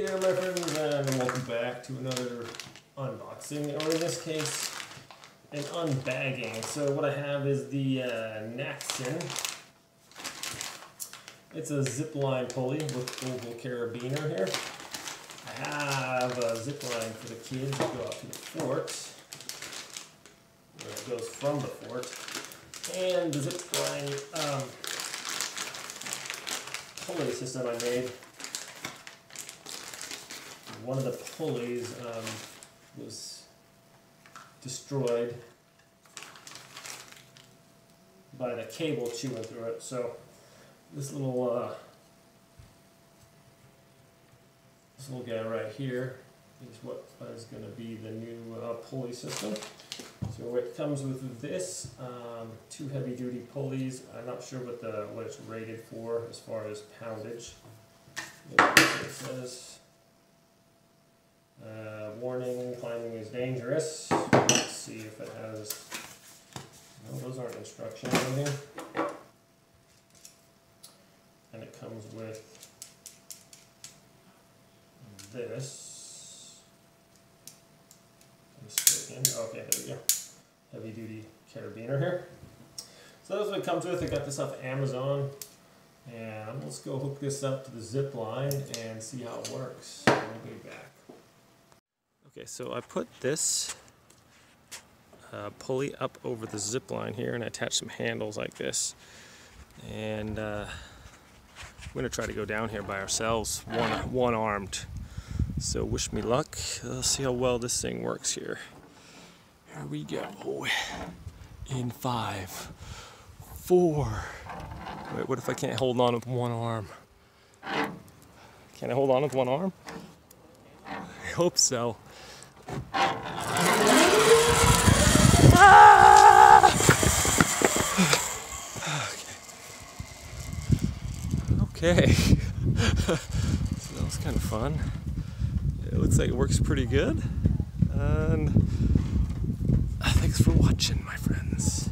there, my friends, and welcome back to another unboxing, or in this case, an unbagging. So what I have is the Naxen. It's a Zipline pulley with oval carabiner here. I have a Zipline for the kids to go up to the fort, where it goes from the fort, and the Zipline pulley system I made. One of the pulleys was destroyed by the cable chewing through it. So this little guy right here is what is going to be the new pulley system. So it comes with this, two heavy-duty pulleys. I'm not sure what it's rated for as far as poundage. It says. Warning, climbing is dangerous. Let's see if it has, no, those aren't instructions on here. And it comes with this. Okay, there we go. Heavy duty carabiner here. So that's what it comes with. I got this off Amazon. And let's go hook this up to the Zipline and see how it works. We'll be back. Okay, so I put this pulley up over the Zipline here and I attached some handles like this. And we're going to try to go down here by ourselves, one-armed. So wish me luck. Let's see how well this thing works here. Here we go. In 5, 4. Wait, what if I can't hold on with one arm? Can I hold on with one arm? I hope so. Okay. So that was kind of fun. It looks like it works pretty good. And thanks for watching, my friends.